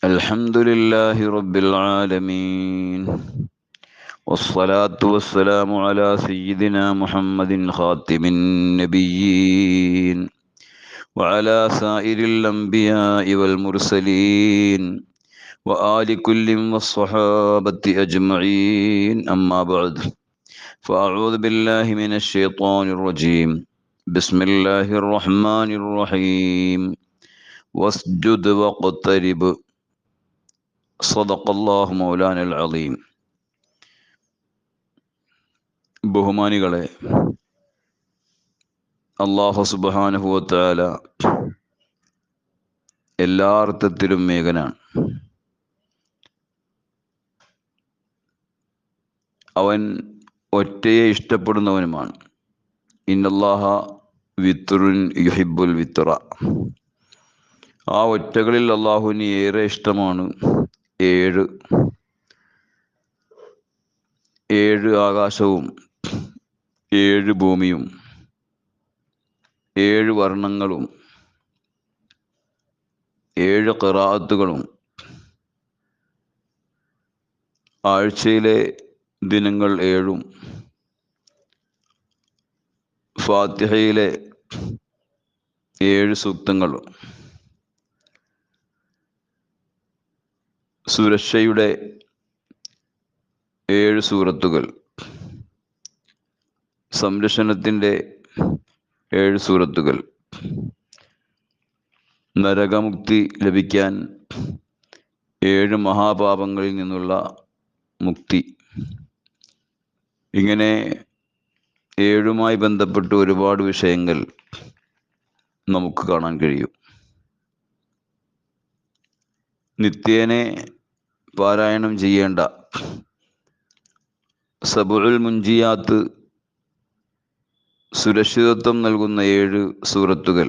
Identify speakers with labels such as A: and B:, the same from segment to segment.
A: الحمد لله رب العالمين، والصلاة والسلام على سيدنا محمد خاتم النبيين وعلى سائر الأنبياء والمرسلين وآل كل والصحابة أجمعين. أما بعد، فأعوذ بالله من الشيطان الرجيم. بسم الله الرحمن الرحيم. واسجد واقترب. സദഖല്ലാഹു മൗലാനൽ അളീം. ബഹുമാനികളെ, അല്ലാഹു സുബ്ഹാനഹു വ തആല എല്ലാ അർത്ഥത്തിലും ഏകനാണ്. അവൻ ഒറ്റയെ ഇഷ്ടപ്പെടുന്നവനുമാണ്. ഇന്നല്ലാഹ വിത്റുൻ യുഹിബ്ബുൽ വിത്ര. ആ ഒറ്റകളിൽ അള്ളാഹുവിന് ഏറെ ഇഷ്ടമാണ് ഏഴ് ആകാശവും 7 ഭൂമിയും 7 വർണ്ണങ്ങളും 7 ഖിറാഅത്തുകളും ആഴ്ചയിലെ ദിനങ്ങൾ 7ഉം ഫാത്തിഹയിലെ 7 സൂക്തങ്ങളും സുരക്ഷയുടെ 7 സൂറത്തുകൾ, സംരക്ഷണത്തിൻ്റെ 7 സൂറത്തുകൾ, നരകമുക്തി ലഭിക്കാൻ 7 മഹാപാപങ്ങളിൽ നിന്നുള്ള മുക്തി. ഇങ്ങനെ 7മായി ബന്ധപ്പെട്ട് ഒരുപാട് വിഷയങ്ങൾ നമുക്ക് കാണാൻ കഴിയും. നിത്യേനെ പാരായണം ചെയ്യേണ്ട സബഉൽ മുൻജിയാത്ത്, സുരക്ഷിതത്വം നൽകുന്ന 7 സൂറത്തുകൾ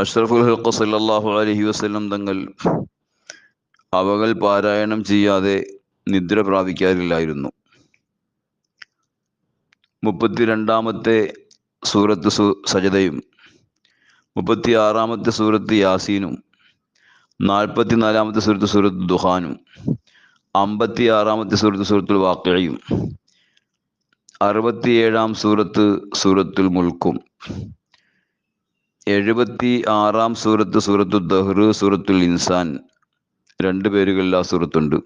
A: അഷ്റഫുൽ ഖൽഖ് സല്ലല്ലാഹു അലൈഹി വസല്ലം തങ്ങൾ അവകൾ പാരായണം ചെയ്യാതെ നിദ്ര പ്രാപിക്കാറില്ലായിരുന്നു. 32ാമത്തെ സൂറത്ത് സജദയും 36ാമത്തെ സൂറത്ത് യാസീനും 44ാമത്തെ സൂറത്ത് ദുഹാനും 56ാമത്തെ സൂറത്തുൽ വാഖിഅയും 67ാം സൂറത്തുൽ മുൽക്കും 76ാം സൂറത്തുൽ ദഹ്ർ, സൂറത്തുൽ ഇൻസാൻ 2 പേരുകളിൽ ആ സൂറത്തുണ്ട്.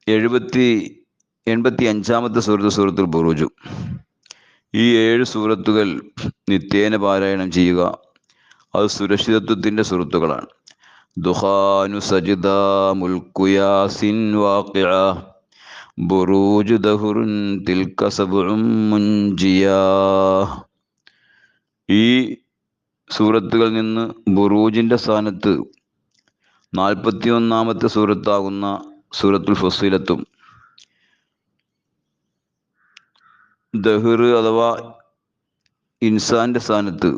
A: 85ാമത്തെ സൂറത്തുൽ ബുറൂജ്. ഈ 7 സൂറത്തുകൾ നിത്യേന പാരായണം ചെയ്യുക. അത് സുരക്ഷിതത്വത്തിൻ്റെ സൂറത്തുകളാണ്. ദുഖാനു സജ്ദ, മുൽക്കു യാസിൻ, വാഖിഅ, ബുറൂജ്, ദഹ്റുൻ, തിൽക സബ്ഉം മുൻജിയാ. ഈ സൂറത്തുകളിൽ നിന്ന് ബുറൂജിൻ്റെ സ്ഥാനത്ത് 41ാമത്തെ സൂറത്താകുന്ന സൂറത്തുൽ ഫസ്സിലത്തും, ദഹ്ർ അഥവാ ഇൻസാന്റെ സ്ഥാനത്ത്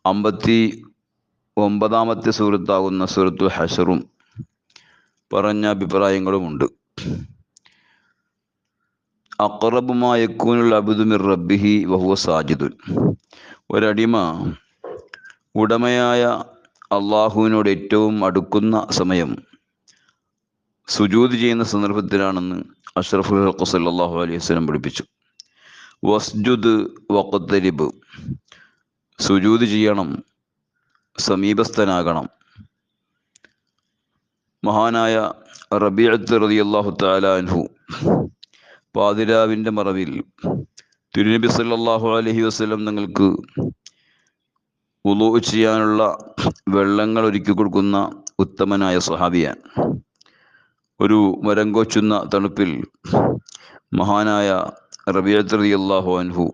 A: 59ാമത്തെ സൂറത്താകുന്ന സൂറത്തുൽ ഹശറും പറഞ്ഞ അഭിപ്രായങ്ങളുമുണ്ട്. അഖ്റബു മാ യകൂനുൽ അബ്ദു മിർ റബ്ബിഹി വഹുവ സാജിദുൻ. ഒരടിമ ഉടമയായ അള്ളാഹുവിനോട് ഏറ്റവും അടുക്കുന്ന സമയം സുജൂദ് ചെയ്യുന്ന സന്ദർഭത്തിലാണെന്ന് അഷ്റഫുൽ ഖൽഖ് സല്ലല്ലാഹു അലൈഹി വസല്ലം പഠിപ്പിച്ചു. വസ്ജുദ് വഖ്തരിബ്. സുജൂദ് ചെയ്യണം, സമീപസ്ഥനാകണം. മഹാനായ റബീഅത്ത് റളിയല്ലാഹു തആല അൻഹു പാതിരാവിൻ്റെ മറവിൽ തിരുനബി സല്ലല്ലാഹു അലൈഹി വസല്ലം തങ്ങൾക്ക് വുളൂ ചെയ്യാനുള്ള വെള്ളങ്ങൾ ഒരുക്കി കൊടുക്കുന്ന ഉത്തമനായ സ്വഹാബിയാണ്. ഒരു മരം കോച്ചുന്ന തണുപ്പിൽ മഹാനായ റബീഅത്ത് റളിയല്ലാഹു അൻഹു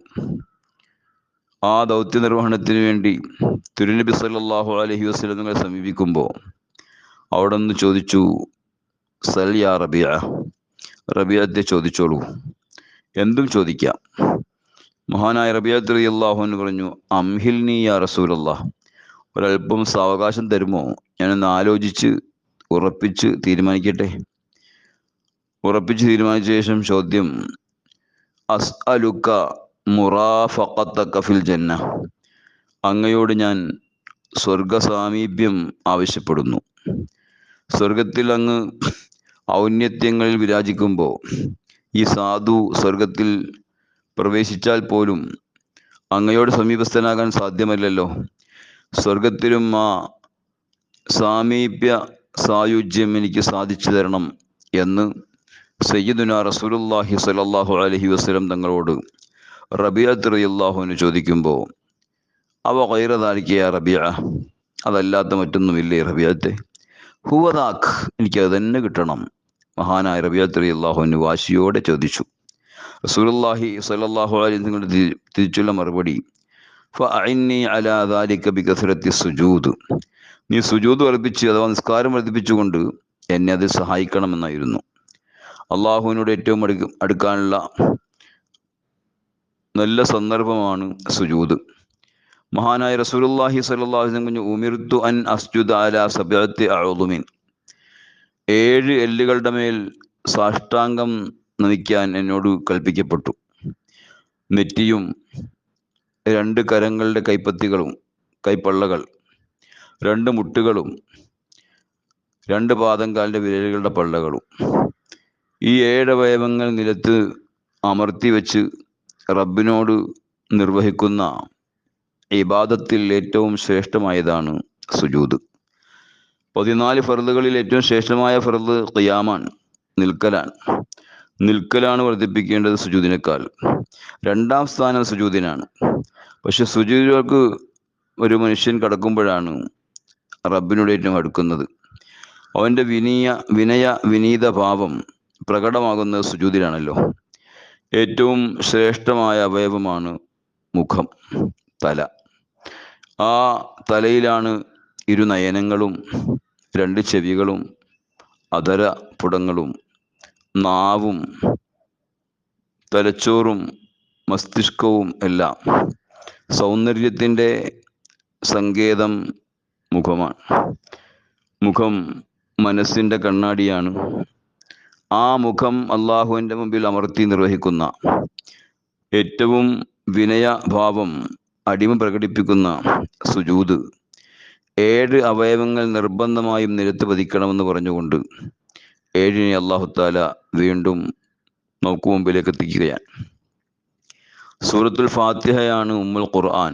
A: ആ ദൗത്യ നിർവഹണത്തിന് വേണ്ടി തിരുനബി സല്ലല്ലാഹു അലൈഹി വസല്ലം തങ്ങളെ സമീപിക്കുമ്പോൾ അവിടെ നിന്ന് ചോദിച്ചു, സൽ യാ റബീഅ, റബീഅത്തെ ചോദിച്ചോളൂ, എന്തും ചോദിക്കാം. മഹാനായ റബീഅത്ത് റളിയല്ലാഹു അൻഹു പറഞ്ഞു, അംഹിൽനി യാ റസൂലല്ലാഹ്, ഒരല്പം സാവകാശം തരുമോ? ഞാനൊന്ന് ആലോചിച്ച് ഉറപ്പിച്ച് തീരുമാനിക്കട്ടെ. ഉറപ്പിച്ച് തീരുമാനിച്ച ശേഷം ചോദ്യം, അസ്അലുക മുറാഫഖതക ഫിൽ ജന്ന, അങ്ങയോട് ഞാൻ സ്വർഗ സാമീപ്യം ആവശ്യപ്പെടുന്നു. സ്വർഗത്തിൽ അങ്ങ് ഔന്നത്യങ്ങളിൽ വിരാജിക്കുമ്പോൾ ഈ സാധു സ്വർഗത്തിൽ പ്രവേശിച്ചാൽ പോലും അങ്ങയോട് സമീപസ്ഥനാകാൻ സാധ്യമല്ലല്ലോ. സ്വർഗത്തിലും ആ സാമീപ്യ സായുജ്യം എനിക്ക് സാധിച്ചു തരണം എന്ന് സയ്യിദുനാ റസൂലുള്ളാഹി സ്വല്ലല്ലാഹു അലൈഹി വസല്ലം തങ്ങളോട് റബീഅത്ത് റളിയല്ലാഹു അൻഹു ചോദിക്കുമ്പോൾ, അവ ഗൈറ ദാലിക യാ റബീഅ, അതല്ലാത്ത മറ്റൊന്നുമില്ലേ റബീഅത്തെ? ഹുവദാഖ്, എനിക്കത് തന്നെ കിട്ടണം. മഹാനായ റബീഅത്ത് റളിയല്ലാഹു അൻഹു വാശിയോടെ ചോദിച്ചു. റസൂലുള്ളാഹി സ്വല്ലല്ലാഹു അലൈഹി വസല്ലം തിരിച്ചുള്ള മറുപടി, ഫഅഇന്നി അലാ ദാലിക ബികസ്റത്തി സുജൂദ്, നീ സുജൂദ് വർദ്ധിപ്പിച്ച് അഥവാ നിസ്കാരം വർദ്ധിപ്പിച്ചുകൊണ്ട് എന്നെ അതിൽ സഹായിക്കണമെന്നായിരുന്നു. അള്ളാഹുവിനോട് ഏറ്റവും അടുക്കാനുള്ള നല്ല സന്ദർഭമാണ് സുജൂദ്. മഹാനായ റസൂലുള്ളാഹി സ്വല്ലല്ലാഹു അലൈഹി വസല്ലം ഉമിർതു അൻ അസ്ജുദ അലാ സബ്അത്തി അഉദുമിൻ, 7 എല്ലുകളുടെ മേൽ സാഷ്ടാംഗം നമിക്കാൻ എന്നോട് കൽപ്പിക്കപ്പെട്ടു. നെറ്റിയും 2 കരങ്ങളുടെ കൈപ്പള്ളകൾ, 2 മുട്ടുകളും 2 പാദംകാലിൻ്റെ വിരലുകളുടെ പള്ളകളും. ഈ 7 അവയവങ്ങൾ നിലത്ത് അമർത്തി വെച്ച് റബ്ബിനോട് നിർവഹിക്കുന്ന ഇബാദത്തിൽ ഏറ്റവും ശ്രേഷ്ഠമായതാണ് സുജൂദ്. 14 ഫർളുകളിൽ ഏറ്റവും ശ്രേഷ്ഠമായ ഫർള് ഖിയാമാണ്, നിൽക്കലാണ് വർദ്ധിപ്പിക്കേണ്ടത് സുജൂദിനേക്കാൾ. 2ാം സ്ഥാനം സുജൂദിനാണ്. പക്ഷെ സുജൂദിലേക്ക് ഒരു മനുഷ്യൻ കടക്കുമ്പോഴാണ് റബ്ബിനോട് ഏറ്റവും അടുക്കുന്നത്. അവൻ്റെ വിനീത ഭാവം പ്രകടമാകുന്നത് സുജൂദിലാണല്ലോ. ഏറ്റവും ശ്രേഷ്ഠമായ അവയവമാണ് മുഖം, തല. ആ തലയിലാണ് 2 നയനങ്ങളും 2 ചെവികളും അധര പുടങ്ങളും നാവും തലച്ചോറും മസ്തിഷ്കവും എല്ലാം. സൗന്ദര്യത്തിൻ്റെ സങ്കേതം മുഖമാണ്. മുഖം മനസ്സിൻ്റെ കണ്ണാടിയാണ്. ആ മുഖം അള്ളാഹുവിൻ്റെ മുമ്പിൽ അമർത്തി നിർവഹിക്കുന്ന, ഏറ്റവും വിനയഭാവം അടിമ പ്രകടിപ്പിക്കുന്ന സുജൂദ്, 7 അവയവങ്ങൾ നിർബന്ധമായും നിലത്ത് പതിക്കണമെന്ന് പറഞ്ഞുകൊണ്ട് 7നെ അല്ലാഹു തആല വീണ്ടും നമുക്ക് മുമ്പിലേക്ക് എത്തിക്കുകയാണ്. സൂറത്തുൽ ഫാത്തിഹയാണ് ഉമ്മുൽ ഖുർആൻ,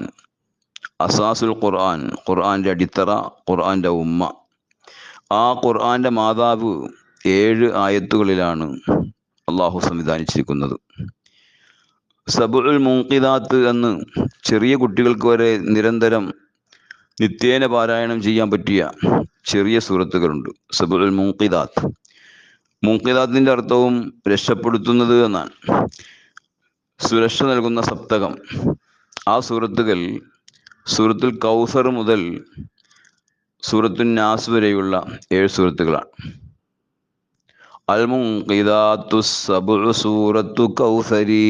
A: അസാസുൽ ഖുർആൻ, ഖുർആൻ്റെ അടിത്തറ, ഖുർആൻ്റെ ഉമ്മ. ആ ഖുർആൻ്റെ മാതാവ് 7 ആയത്തുകളിലാണ് അള്ളാഹു സംവിധാനിച്ചിരിക്കുന്നത്. സബഉൽ മുൻഖിദാത്ത് എന്ന് ചെറിയ കുട്ടികൾക്ക് വരെ നിരന്തരം നിത്യേന പാരായണം ചെയ്യാൻ പറ്റിയ ചെറിയ സൂറത്തുകളുണ്ട്. സബഉൽ മുൻഖിദാത്ത്. മുൻഖിദാത്തിൻ്റെ അർത്ഥവും രക്ഷപ്പെടുത്തുന്നത് എന്നാണ്. സുരക്ഷ നൽകുന്ന സപ്തകം. ആ സൂറത്തുകൾ സൂറത്തുൽ കൗസർ മുതൽ സൂറത്തുൻ നാസ് വരെയുള്ള 7 സൂറത്തുകളാണ്. അൽ മുൻഖിദാത്തു സബ്ഉ സൂറത്തു കൗസരി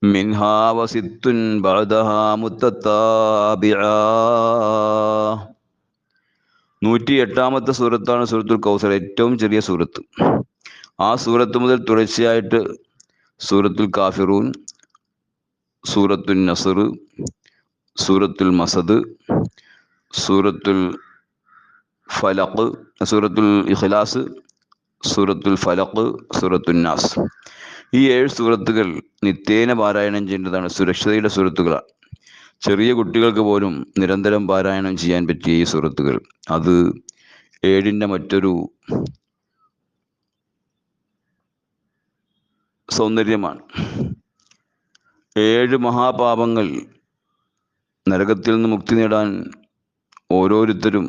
A: മിൻഹാ വസിത്തുൻ ബഅദഹാ മുത്തതാബിആ. 108ാമത്തെ സൂറത്താണ് സൂറത്തുൽ കൗസർ, ഏറ്റവും ചെറിയ സൂറത്ത്. ആ സൂറത്ത് മുതൽ തുടർച്ചയായിട്ട് സൂറത്തുൽ കാഫിറൂൻ, സൂറത്തുൽ നസ്ർ, സൂറത്തുൽ മസദ്, സൂറത്തുൽ ഫലഖ്, സൂറത്തുൽ ഇഖ്ലാസ്, സൂറത്തുൽ ഫലഖ്, സൂറത്തുൽ നാസ്. ഈ 7 സൂറത്തുകൾ നിത്യേന പാരായണം ചെയ്യേണ്ടതാണ്. സുരക്ഷയുടെ സൂറത്തുകളാണ്. ചെറിയ കുട്ടികൾക്ക് പോലും നിരന്തരം പാരായണം ചെയ്യാൻ പറ്റിയ ഈ സൂറത്തുകൾ, അത് 7ൻ്റെ മറ്റൊരു സൗന്ദര്യമാണ്. 7 മഹാപാപങ്ങൾ, നരകത്തിൽ നിന്ന് മുക്തി നേടാൻ ഓരോരുത്തരും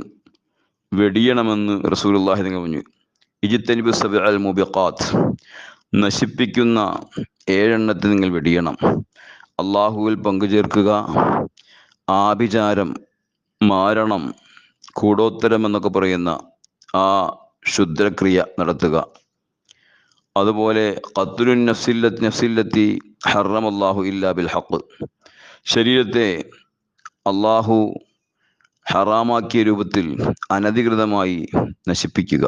A: വെടിയണമെന്ന് റസൂലുള്ളാഹി തങ്ങൾ പറഞ്ഞു. ഇജ്തനിബു സബ്അൽ മുബിഖാത്ത്, നശിപ്പിക്കുന്ന 7 എണ്ണത്തെ നിങ്ങൾ വെടിയണം. അള്ളാഹുവിൽ പങ്കുചേർക്കുക, ആഭിചാരം, മാരണം, കൂടോത്തരം എന്നൊക്കെ പറയുന്ന ആ ക്ഷുദ്രക്രിയ നടത്തുക. അതുപോലെ ഖത്ലുൻ നഫ്സില്ലത്തി ഹറമല്ലാഹു ഇല്ലാ ബിൽ ഹഖ്, ശരീരത്തെ അള്ളാഹു ഹറാമാക്കിയ രൂപത്തിൽ അനധികൃതമായി നശിപ്പിക്കുക.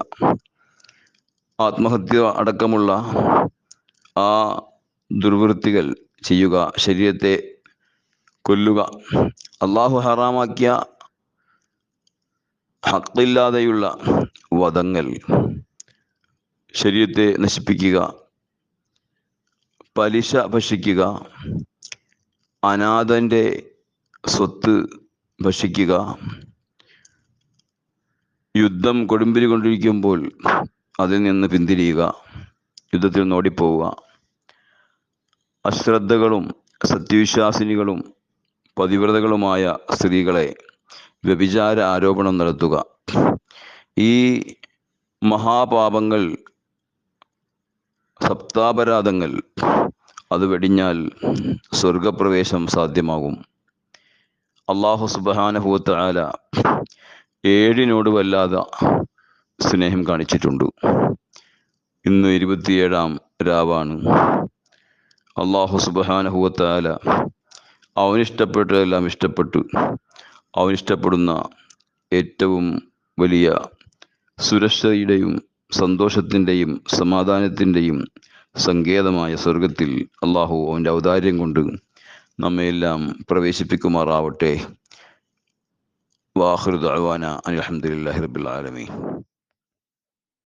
A: ആത്മഹത്യ അടക്കമുള്ള ആ ദുർവൃത്തികൾ ചെയ്യുക, ശരീരത്തെ കൊല്ലുക, അള്ളാഹു ഹറാമാക്കിയ ഹക്കില്ലാതെയുള്ള വധങ്ങൾ, ശരീരത്തെ നശിപ്പിക്കുക, പലിശ ഭക്ഷിക്കുക, അനാഥൻ്റെ സ്വത്ത് ഭക്ഷിക്കുക, യുദ്ധം കൊടുമ്പിരി കൊണ്ടിരിക്കുമ്പോൾ അതിൽ നിന്ന് പിന്തിരിയുക, യുദ്ധത്തിൽ നിന്ന് ഓടിപ്പോവുക, അശ്രദ്ധകളും സത്യവിശ്വാസിനികളും പതിവ്രതകളുമായ സ്ത്രീകളെ വ്യഭിചാര ആരോപണം നടത്തുക. ഈ മഹാപാപങ്ങൾ, സപ്താപരാധങ്ങൾ അത് വെടിഞ്ഞാൽ സ്വർഗപ്രവേശം സാധ്യമാകും. അല്ലാഹു സുബ്ഹാനഹു വ തആല 7 വല്ലാതെ സ്നേഹം കാണിച്ചിട്ടുണ്ട്. ഇന്ന് 27-ാം രാവാണ്. അല്ലാഹു സുബ്ഹാനഹു വ തആല അവനിഷ്ടപ്പെട്ടതെല്ലാം ഇഷ്ടപ്പെട്ടു, അവനിഷ്ടപ്പെടുന്ന ഏറ്റവും വലിയ സുരക്ഷയുടെയും സന്തോഷത്തിൻ്റെയും സമാധാനത്തിൻ്റെയും സങ്കേതമായ സ്വർഗത്തിൽ അല്ലാഹു അവൻ്റെ ഔദാര്യം കൊണ്ട് നമ്മയെല്ലാം പ്രവേശിപ്പിക്കുമാറാവട്ടെ. വാഖിറു ദഅ്വാനാ അനിൽ ഹംദുലില്ലാഹി റബ്ബിൽ ആലമീൻ.